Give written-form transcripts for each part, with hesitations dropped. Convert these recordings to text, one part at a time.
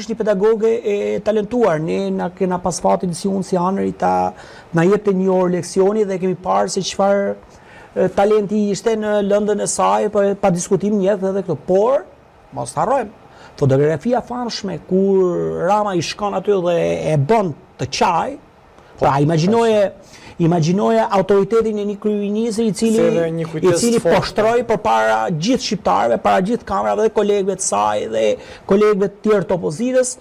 është një pedagoge e talentuar. Ne na kena pas fatin si unë si Anëri ta na jepte një orë leksioni dhe kemi parë se çfarë talenti ishte në lëndën e saj, pa diskutim njëtë edhe këto. Por, mos harrojmë, fotografia famshme kur Rama i shkon aty dhe e bën të qaj, pra imagjinoje autoritetin e një kryeministri i cili poshtroi përpara gjithë shqiptarëve, para gjithë kamerave dhe kolegëve të saj dhe kolegëve të tjerë të opozitës,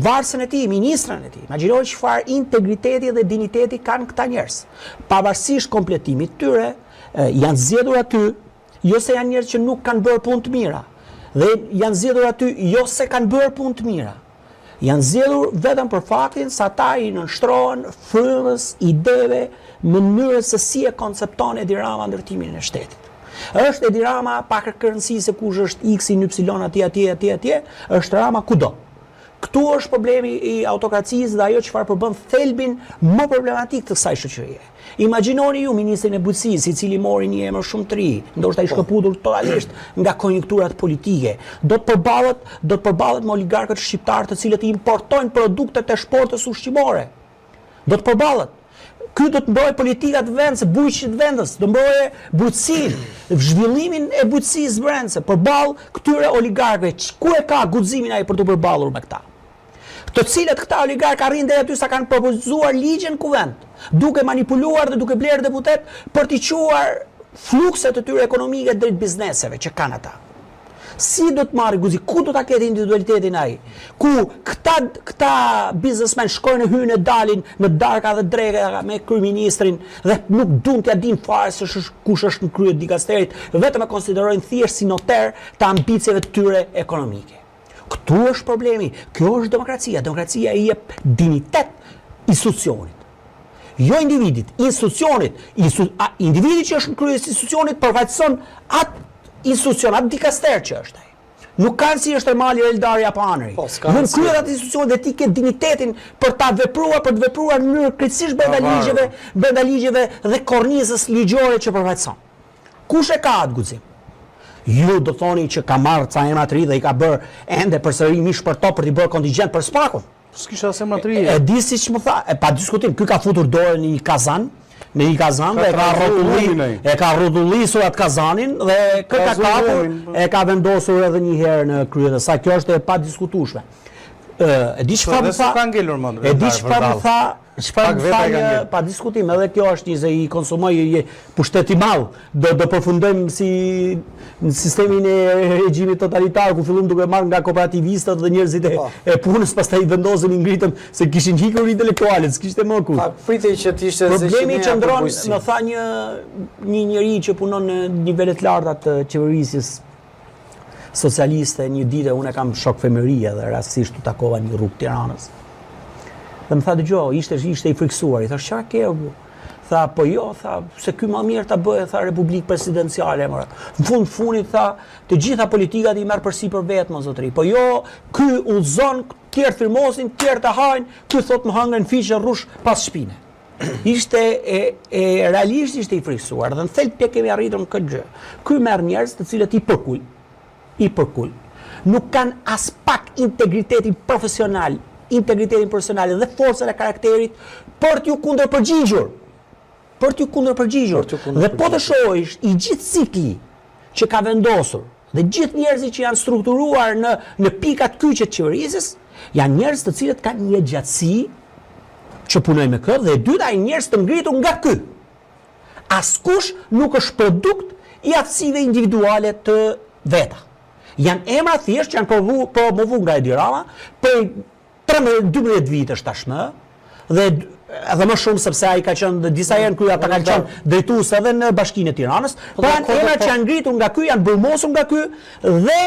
varsën e tij, ministrën e tij. Imagjinoje çfarë integriteti dhe diniteti kanë këta njerëz. Pavarësisht kompletimit të tyre, janë zgjedhur aty, jo se janë njerëz që nuk kanë bërë punë të mira, dhe janë zgjedhur aty jo se kanë bërë punë të mira. Janë zgjedhur vetëm për faktin se ata i nënshtrohen frymës, ideve, mënyrës se si e koncepton Edi Rama ndërtimin e shtetit. Është Edi Rama pa kërkëndësi se kush është X, Y, atje, është Rama kudo. Këtu është problemi i autokracisë dhe ajo çfarë përbën thelbin më problematik të kësaj shoqërie. Imagjinoni ju ministrin e bujqësisë, i cili mori një emër shumë të ri, ndoshta i shkëputur totalisht nga konjunkturat politike. Do të përballet me oligarkët shqiptarë të cilët i importojnë produktet e shportës ushqimore. Do të përballet. Ky do të mbrojë politikat vendse, bujqit vendës, do mbrojë bujqësinë, zhvillimin e bujqësisë vendse përballë këtyre oligarkëve. Ku e ka guximin ai për të përballur me këta? Të cilët këta oligarkë arrin deri aty sa kanë propozuar ligjin kuvent, duke manipuluar dhe duke blerë deputet për t'i quar flukset të tyre ekonomike drejt bizneseve që kanë ata. Si do të marrë guxi, ku do ta ketë individualitetin ai? Ku këta biznesmen shkojnë hyjnë e dalin në darka dhe dreka me kryeministrin dhe nuk duan t'ia dinë fare se kush është në krye të dikasterit, vetëm e konsiderojnë thjesht si noter të ambicieve të tyre ekonomike. Këtu është problemi. Kjo është demokracia. Demokracia i jep dinitet institucionit. Jo individit, institucionit. Individi që është në krye të institucionit përfaqëson atë institucion, atë dikaster që është ai. Nuk kanë si është Ermali Eldari apo Anëri. Në krye atë institucion dhe ti ke dinitetin për të vepruar në mënyrë krejtësisht brenda ligjeve dhe kornizës ligjore që përfaqëson. Kush e ka atë guxim? Ju do thoni që ka marrë ca emra të ri dhe i ka bërë ende përsëri mish për to për t'i bërë kontingjent për Spakun. S'kisha se emra të ri. E di siç më tha, pa diskutim, ky ka futur dorën në një kazan dhe ka rrotullisur atë kazanin dhe këtë kapur e ka vendosur edhe një herë në krye të saj. Kjo është e pa diskutueshme. E di çfarë më tha, pa diskutim, edhe kjo është një se i konsumoj pushtet i madh. Do përfundojmë si në sistemin e regjimit totalitar ku fillum duke marrë nga kooperativistët dhe njerëzit e punës, pastaj i vendosën i ngritëm se kishin hikur intelektualët, s'kishte më ku. Pritej që të ishte problemi që ndron, më tha një njeri që punon në nivelet larta të qeverisjes socialiste, një ditë unë kam shok femërie dhe rastisht u takova një rrugë Tiranës. Dhe më tha dëgjoj, ishte i friksuar. I thash çfarë ke bu? Tha po jo, tha se ky më mirë ta bëhet tha republikë presidenciale më. Në fundit tha të gjitha politikat i merr përsipër vetë më zotëri. Po jo, ky udhzon, tjerë firmosin, tjerë të hajnë, ky thot më hangën fiqe rrush pas shpine. Ishte realisht ishte i friksuar dhe në thelb kemi arritur në këtë gjë. Ky merr njerëz të cilët i përkull, nuk kanë as pak integritetin profesional, integritetin personal dhe forcën e karakterit për t'ju kundërpërgjigjur. Dhe po të shohësh i gjithë cikli që ka vendosur dhe gjithë njerëzit që janë strukturuar në pikat kyçe të qeverisjes, janë njerëz të cilët kanë një gjatësi që punojnë me këtë dhe e dyta janë njerëz të ngritur nga ky. Askush nuk është produkt i aftësive individuale të veta. Janë emra thjesht që janë promovuar nga Edi Rama për 12 vitesh tashmë dhe më shumë sepse ai ka qenë disa herë këtu ata kanë qenë drejtues edhe në Bashkinë e Tiranës, pra emra që janë ngritur nga ky, janë burmosur nga ky dhe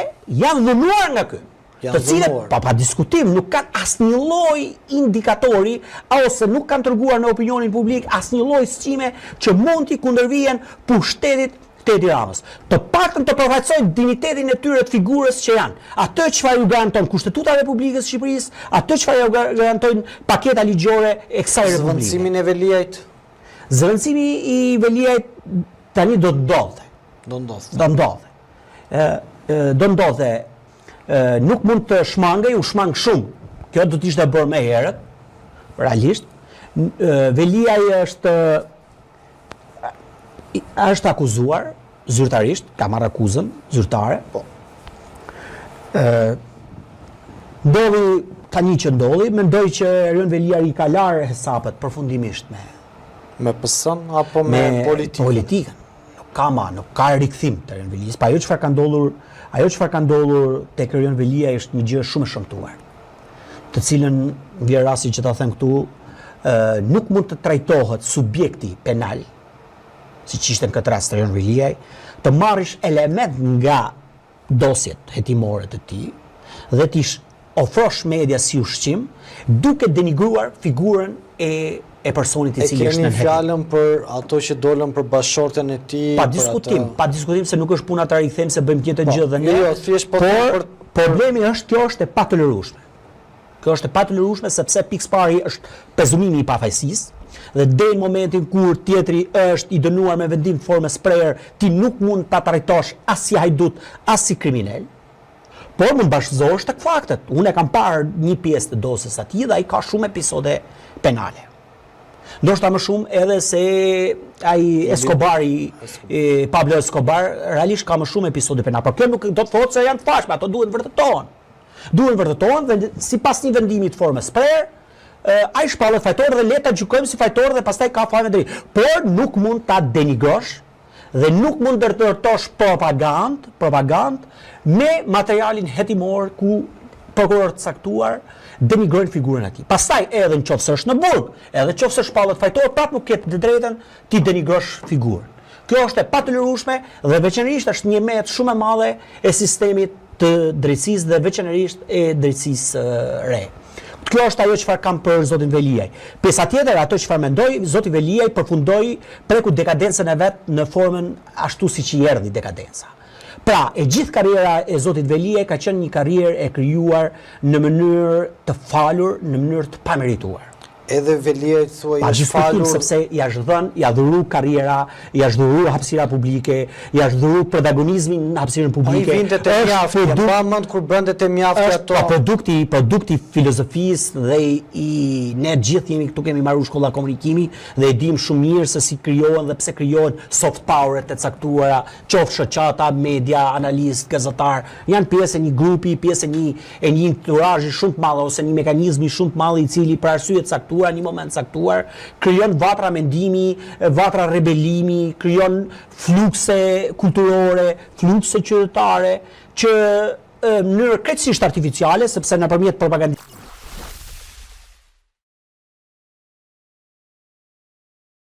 janë dhënuar nga ky. Të cilët pa diskutim nuk kanë asnjë lloj indikatori ose nuk kanë treguar në opinionin publik asnjë lloj sqime që mund t'i kundërvijen pushtetit të Edi Ramës. Të paktën të përfaqësojnë dinitetin e tyre të figurës që janë. Atë çfarë ju garanton Kushtetuta e Republikës së Shqipërisë, atë çfarë ju garantojnë paketa ligjore e kësaj republike. Zëvendësimin e Veliajt. Zëvendësimi i Veliajt tani do ndodhe. Do ndodhe. nuk mund të shmangej, u shmang shumë. Kjo do t'ishte bërë më herët, realisht. Veliaj është akuzuar zyrtarisht, ka marrë akuzën zyrtare. Po. Ndodhi tani që ndodhi, mendoj që Erion Veliaj i ka larë hesapet përfundimisht Me PS-n apo me politikën? Politikën. Nuk ka rikthim të Erion Veliaj. Pa ajo çfarë ka ndodhur tek Erion Veliaj është një gjë shumë e shëmtuar, të cilën vjen rasti që ta them këtu, nuk mund të trajtohet subjekti penal, siç ishte në këtë rast Erion Veliaj, të marrësh element nga dosjet hetimore të tij dhe t'i ofrosh media si ushqim, duke denigruar figurën e personit i cili është në hetim. E keni fjalën për ato që dolën për bashortën e tij? Pa diskutim se nuk është puna ta rikthejmë se bëjmë tjetër gjë dhe ne. Jo, thjesht por problemi është kjo është e patolerueshme. Kjo është e patolerueshme sepse pikëpari është prezumimi i pafajësisë dhe deri në momentin kur tjetri është i dënuar me vendim forme sprejer, ti nuk mund ta trajtosh as si hajdut, as si kriminal. Por mund bashkëzohesh tek faktet. Unë e kam parë një pjesë të dosjes atij dhe ai ka shumë episode penale. Ndoshta më shumë edhe se ai Pablo Escobar realisht ka më shumë episode penale. Por kjo nuk do të thotë se janë të fashme, ato duhen vërtetohen. Duhen vërtetohen dhe sipas një vendimi të formës sprejer, ai shpallet fajtor dhe le ta gjykojmë si fajtor dhe pastaj ka fajin e drejtë. Por nuk mund ta denigrosh dhe nuk mund të ndërtosh propagandë me materialin hetimor ku prokuror të caktuar denigrojnë figurën e tij. Pastaj edhe nëse është në burg, edhe nëse shpallet fajtor, prapë nuk ke të drejtën ti denigrosh figurën. Kjo është e patolerueshme dhe veçanërisht është një mehet shumë e madhe e sistemit të drejtësisë dhe veçanërisht e drejtësisë re. Kjo është ajo çfarë kam për zotin Veliaj. Pesa tjetër, ato çfarë mendoj, zoti Veliaj përfundoi preku dekadencën e vet në formën ashtu siç i erdhi dekadenca. Pra, e gjithë karriera e zotit Veliaj ka qenë një karrierë e krijuar në mënyrë të falur, në mënyrë të pamerituar. Edhe Veliaj thuaj është falur sepse ja është dhënë, ja dhuru karriera, ja është dhuru hapësira publike, ja është dhuru protagonizmin në hapësirën publike. Ai vinte te mjaftë, pa mend kur bënte te mjaftë ato. Është produkti filozofisë dhe i ne gjithë jemi këtu, kemi marrë shkolla komunikimi dhe e dim shumë mirë se si krijohen dhe pse krijohen soft power-et e caktuara, qoftë shoqata, media, analistë, gazetar, janë pjesë e një grupi, pjesë e një entourazhi shumë të madh ose një mekanizmi shumë të madh i cili për arsye të caktuara në një moment caktuar krijon vatra mendimi, vatra rebelimi, krijon flukse kulturore, flukse qytetare që në mënyrë krejtësisht artificiale, sepse nëpërmjet propagandës